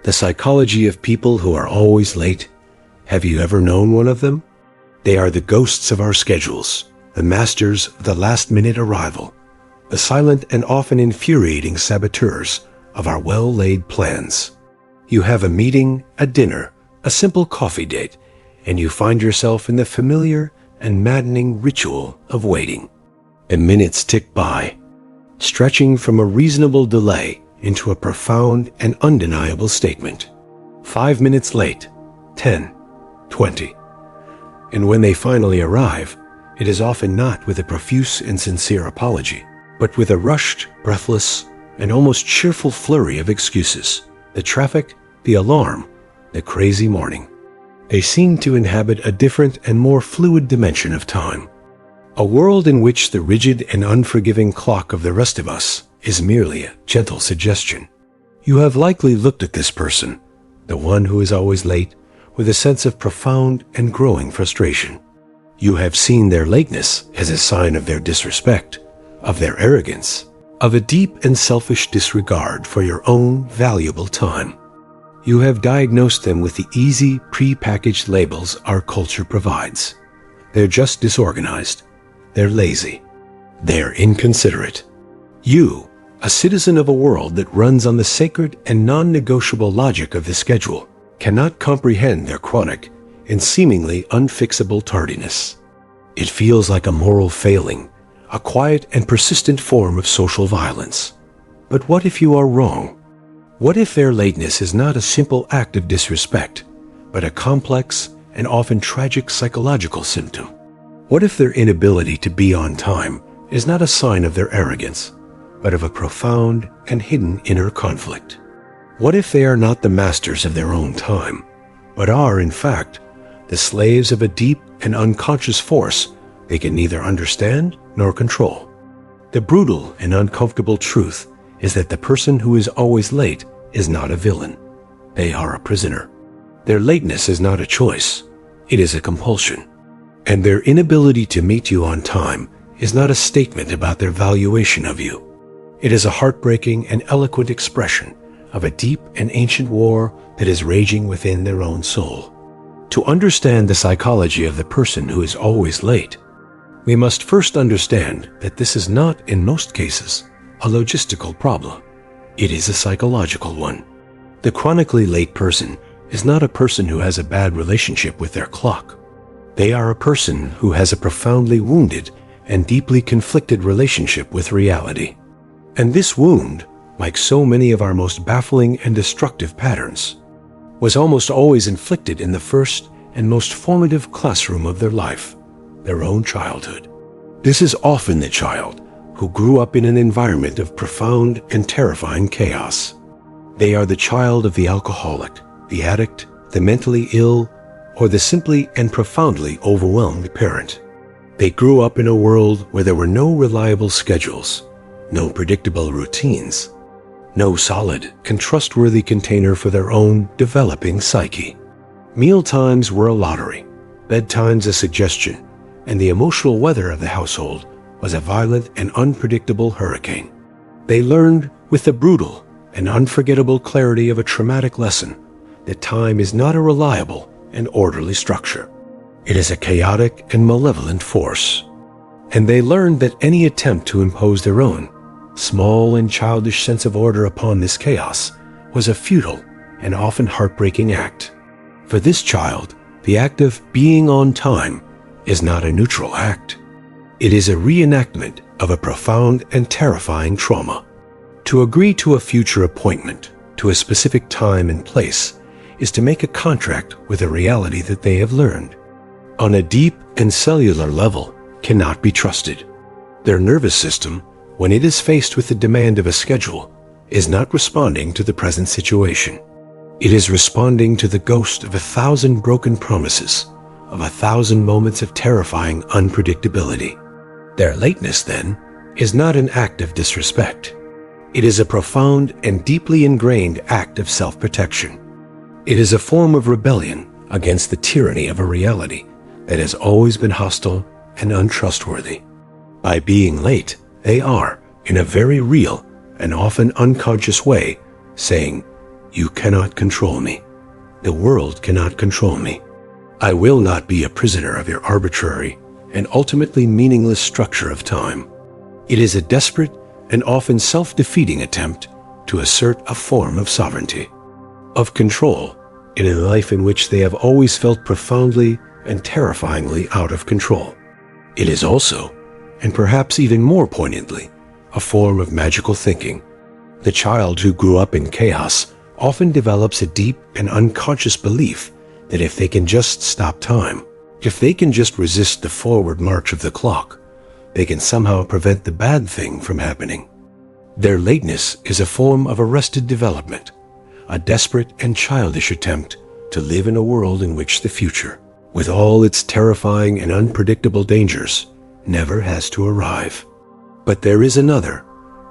The psychology of people who are always late. Have you ever known one of them? They are the ghosts of our schedules, the masters of the last-minute arrival, the silent and often infuriating saboteurs of our well-laid plans. You have a meeting, a dinner, a simple coffee date, and you find yourself in the familiar and maddening ritual of waiting. And minutes tick by, stretching from a reasonable delay into a profound and undeniable statement. 5 minutes late, 10, 20. And when they finally arrive, it is often not with a profuse and sincere apology, but with a rushed, breathless, and almost cheerful flurry of excuses. The traffic, the alarm, the crazy morning. They seem to inhabit a different and more fluid dimension of time. A world in which the rigid and unforgiving clock of the rest of us is merely a gentle suggestion. You have likely looked at this person, the one who is always late, with a sense of profound and growing frustration. You have seen their lateness as a sign of their disrespect, of their arrogance, of a deep and selfish disregard for your own valuable time. You have diagnosed them with the easy, pre-packaged labels our culture provides. They're just disorganized. They're lazy. They're inconsiderate. You, a citizen of a world that runs on the sacred and non-negotiable logic of the schedule, cannot comprehend their chronic and seemingly unfixable tardiness. It feels like a moral failing, a quiet and persistent form of social violence. But what if you are wrong? What if their lateness is not a simple act of disrespect, but a complex and often tragic psychological symptom? What if their inability to be on time is not a sign of their arrogance, but of a profound and hidden inner conflict? What if they are not the masters of their own time, but are, in fact, the slaves of a deep and unconscious force they can neither understand nor control? The brutal and uncomfortable truth is that the person who is always late is not a villain. They are a prisoner. Their lateness is not a choice. It is a compulsion. And their inability to meet you on time is not a statement about their valuation of you. It is a heartbreaking and eloquent expression of a deep and ancient war that is raging within their own soul. To understand the psychology of the person who is always late, we must first understand that this is not, in most cases, a logistical problem. It is a psychological one. The chronically late person is not a person who has a bad relationship with their clock. They are a person who has a profoundly wounded and deeply conflicted relationship with reality. And this wound, like so many of our most baffling and destructive patterns, was almost always inflicted in the first and most formative classroom of their life, their own childhood. This is often the child who grew up in an environment of profound and terrifying chaos. They are the child of the alcoholic, the addict, the mentally ill, or the simply and profoundly overwhelmed parent. They grew up in a world where there were no reliable schedules, no predictable routines, no solid and trustworthy container for their own developing psyche. Meal times were a lottery, bedtimes a suggestion, and the emotional weather of the household was a violent and unpredictable hurricane. They learned with the brutal and unforgettable clarity of a traumatic lesson that time is not a reliable and orderly structure. It is a chaotic and malevolent force. And they learned that any attempt to impose their own small and childish sense of order upon this chaos was a futile and often heartbreaking act. For this child, the act of being on time is not a neutral act. It is a reenactment of a profound and terrifying trauma. To agree to a future appointment, to a specific time and place, is to make a contract with a reality that they have learned, on a deep and cellular level, cannot be trusted. Their nervous system, when it is faced with the demand of a schedule, is not responding to the present situation. It is responding to the ghost of 1,000 broken promises, of 1,000 moments of terrifying unpredictability. Their lateness, then, is not an act of disrespect. It is a profound and deeply ingrained act of self-protection. It is a form of rebellion against the tyranny of a reality that has always been hostile and untrustworthy. By being late, they are, in a very real and often unconscious way, saying, You cannot control me. The world cannot control me. I will not be a prisoner of your arbitrary and ultimately meaningless structure of time. It is a desperate and often self-defeating attempt to assert a form of sovereignty, of control, in a life in which they have always felt profoundly and terrifyingly out of control. It is also, and perhaps even more poignantly, a form of magical thinking. The child who grew up in chaos often develops a deep and unconscious belief that if they can just stop time, if they can just resist the forward march of the clock, they can somehow prevent the bad thing from happening. Their lateness is a form of arrested development, a desperate and childish attempt to live in a world in which the future, with all its terrifying and unpredictable dangers, never has to arrive. But there is another,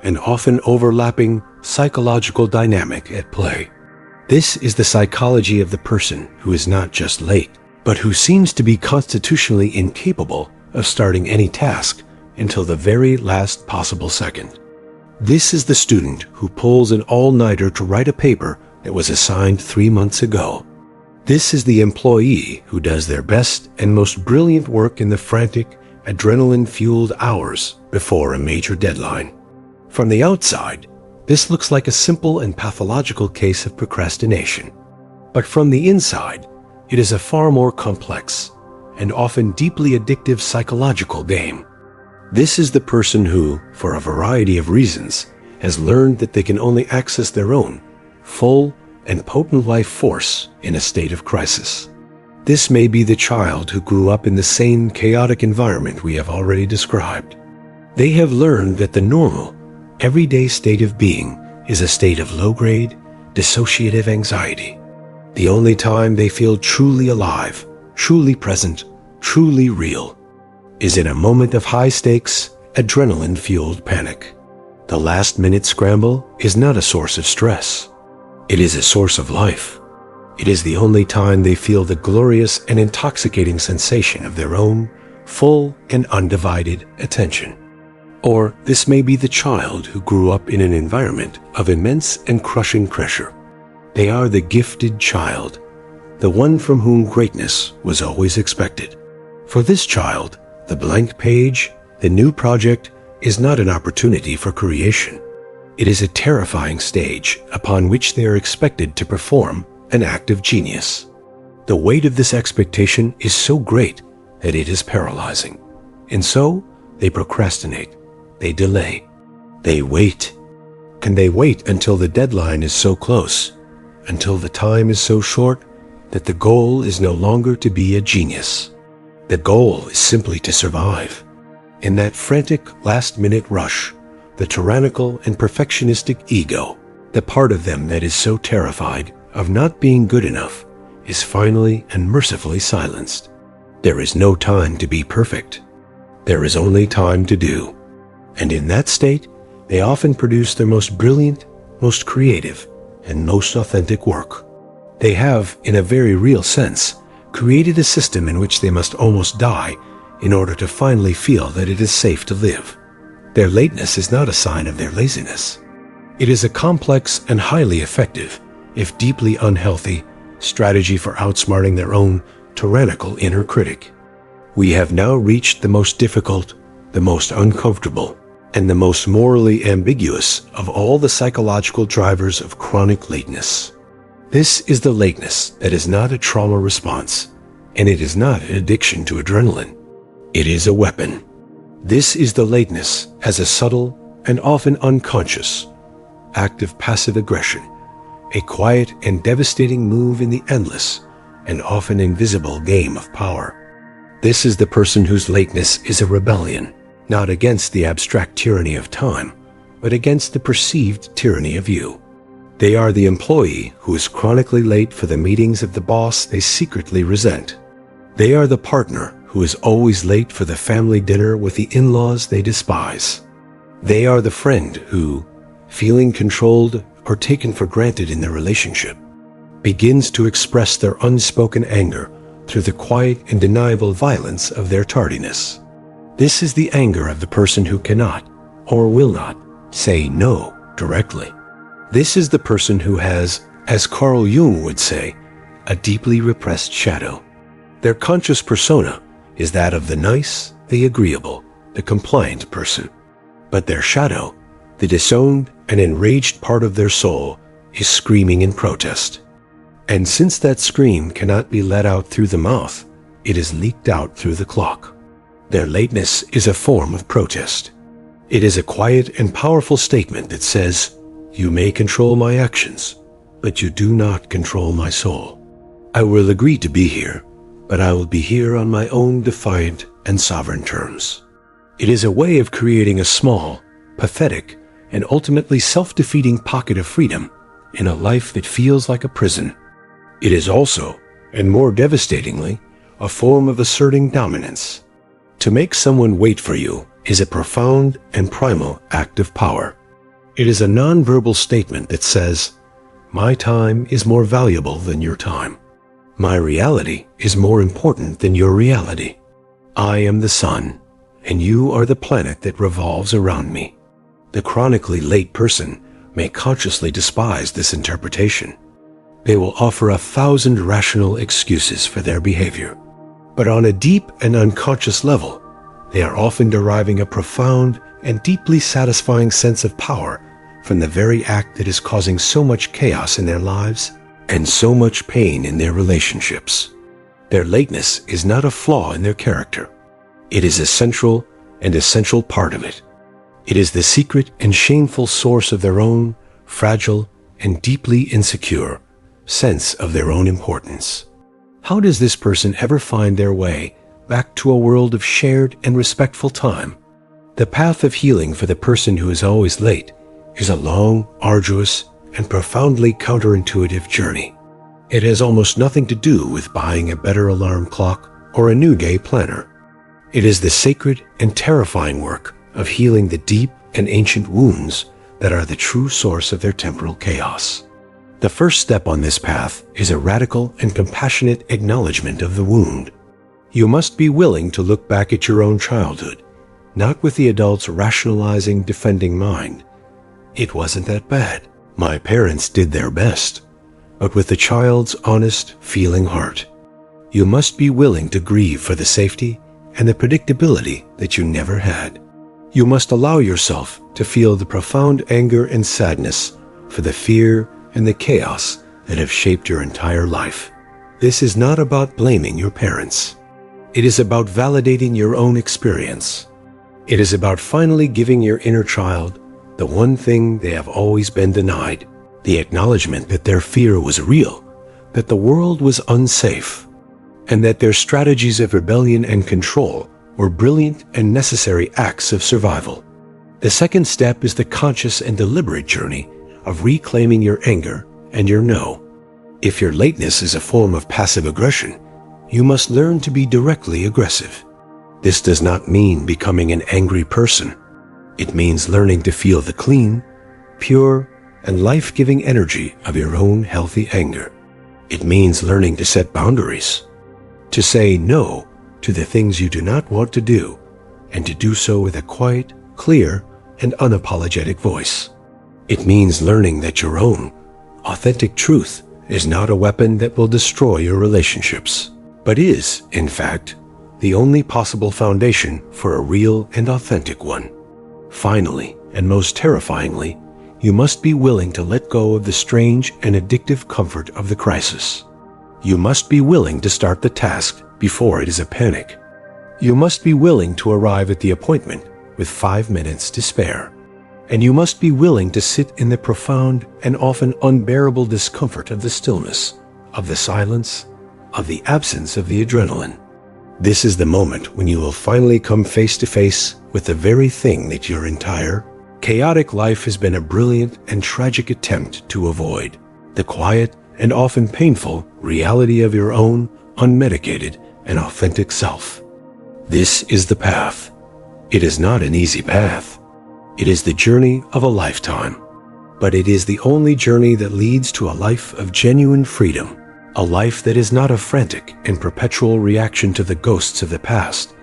and often overlapping, psychological dynamic at play. This is the psychology of the person who is not just late, but who seems to be constitutionally incapable of starting any task until the very last possible second. This is the student who pulls an all-nighter to write a paper that was assigned 3 months ago. This is the employee who does their best and most brilliant work in the frantic, adrenaline-fueled hours before a major deadline. From the outside, this looks like a simple and pathological case of procrastination. But from the inside, it is a far more complex and often deeply addictive psychological game. This is the person who, for a variety of reasons, has learned that they can only access their own, full and potent life force in a state of crisis. This may be the child who grew up in the same chaotic environment we have already described. They have learned that the normal, everyday state of being is a state of low-grade, dissociative anxiety. The only time they feel truly alive, truly present, truly real, is in a moment of high-stakes, adrenaline-fueled panic. The last-minute scramble is not a source of stress. It is a source of life. It is the only time they feel the glorious and intoxicating sensation of their own, full and undivided attention. Or this may be the child who grew up in an environment of immense and crushing pressure. They are the gifted child, the one from whom greatness was always expected. For this child, the blank page, the new project, is not an opportunity for creation. It is a terrifying stage upon which they are expected to perform an act of genius. The weight of this expectation is so great that it is paralyzing. And so, they procrastinate. They delay. They wait. Can they wait until the deadline is so close, until the time is so short that the goal is no longer to be a genius? The goal is simply to survive. In that frantic last-minute rush, the tyrannical and perfectionistic ego, the part of them that is so terrified of not being good enough, is finally and mercifully silenced. There is no time to be perfect. There is only time to do. And in that state, they often produce their most brilliant, most creative, and most authentic work. They have, in a very real sense, created a system in which they must almost die in order to finally feel that it is safe to live. Their lateness is not a sign of their laziness. It is a complex and highly effective, if deeply unhealthy, strategy for outsmarting their own tyrannical inner critic. We have now reached the most difficult, the most uncomfortable, and the most morally ambiguous of all the psychological drivers of chronic lateness. This is the lateness that is not a trauma response, and it is not an addiction to adrenaline. It is a weapon. This is the lateness as a subtle and often unconscious act of passive aggression, a quiet and devastating move in the endless and often invisible game of power. This is the person whose lateness is a rebellion, not against the abstract tyranny of time, but against the perceived tyranny of you. They are the employee who is chronically late for the meetings of the boss they secretly resent. They are the partner who is always late for the family dinner with the in-laws they despise. They are the friend who, feeling controlled or taken for granted in their relationship, begins to express their unspoken anger through the quiet and deniable violence of their tardiness. This is the anger of the person who cannot, or will not, say no directly. This is the person who has, as Carl Jung would say, a deeply repressed shadow. Their conscious persona is that of the nice, the agreeable, the compliant person. But their shadow, the disowned and enraged part of their soul, is screaming in protest. And since that scream cannot be let out through the mouth, it is leaked out through the clock. Their lateness is a form of protest. It is a quiet and powerful statement that says, "You may control my actions, but you do not control my soul. I will agree to be here, but I will be here on my own defiant and sovereign terms." It is a way of creating a small, pathetic, and ultimately self-defeating pocket of freedom in a life that feels like a prison. It is also, and more devastatingly, a form of asserting dominance. To make someone wait for you is a profound and primal act of power. It is a non-verbal statement that says, "My time is more valuable than your time. My reality is more important than your reality. I am the sun, and you are the planet that revolves around me." The chronically late person may consciously despise this interpretation. They will offer 1,000 rational excuses for their behavior. But on a deep and unconscious level, they are often deriving a profound and deeply satisfying sense of power from the very act that is causing so much chaos in their lives and so much pain in their relationships. Their lateness is not a flaw in their character. It is a central and essential part of it. It is the secret and shameful source of their own fragile and deeply insecure sense of their own importance. How does this person ever find their way back to a world of shared and respectful time? The path of healing for the person who is always late is a long, arduous, and profoundly counterintuitive journey. It has almost nothing to do with buying a better alarm clock or a new day planner. It is the sacred and terrifying work of healing the deep and ancient wounds that are the true source of their temporal chaos. The first step on this path is a radical and compassionate acknowledgement of the wound. You must be willing to look back at your own childhood, not with the adult's rationalizing, defending mind. "It wasn't that bad. My parents did their best," but with the child's honest, feeling heart. You must be willing to grieve for the safety and the predictability that you never had. You must allow yourself to feel the profound anger and sadness for the fear and the chaos that have shaped your entire life. This is not about blaming your parents. It is about validating your own experience. It is about finally giving your inner child the one thing they have always been denied, the acknowledgement that their fear was real, that the world was unsafe, and that their strategies of rebellion and control were brilliant and necessary acts of survival. The second step is the conscious and deliberate journey of reclaiming your anger and your no. If your lateness is a form of passive aggression, you must learn to be directly aggressive. This does not mean becoming an angry person. It means learning to feel the clean, pure, and life-giving energy of your own healthy anger. It means learning to set boundaries, to say no to the things you do not want to do, and to do so with a quiet, clear, and unapologetic voice. It means learning that your own authentic truth is not a weapon that will destroy your relationships, but is, in fact, the only possible foundation for a real and authentic one. Finally, and most terrifyingly, you must be willing to let go of the strange and addictive comfort of the crisis. You must be willing to start the task before it is a panic. You must be willing to arrive at the appointment with 5 minutes to spare. And you must be willing to sit in the profound and often unbearable discomfort of the stillness, of the silence, of the absence of the adrenaline. This is the moment when you will finally come face to face with the very thing that your entire chaotic life has been a brilliant and tragic attempt to avoid: the quiet and often painful reality of your own unmedicated and authentic self. This is the path. It is not an easy path. It is the journey of a lifetime, but it is the only journey that leads to a life of genuine freedom, a life that is not a frantic and perpetual reaction to the ghosts of the past,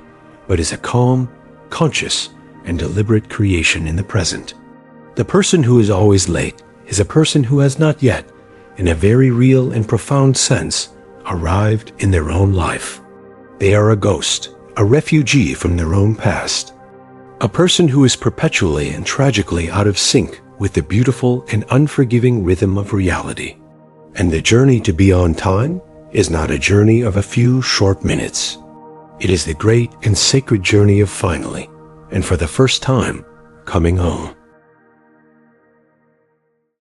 but is a calm, conscious, and deliberate creation in the present. The person who is always late is a person who has not yet in a very real and profound sense, arrived in their own life. They are a ghost, a refugee from their own past. A person who is perpetually and tragically out of sync with the beautiful and unforgiving rhythm of reality. And the journey to be on time is not a journey of a few short minutes. It is the great and sacred journey of finally, and for the first time, coming home.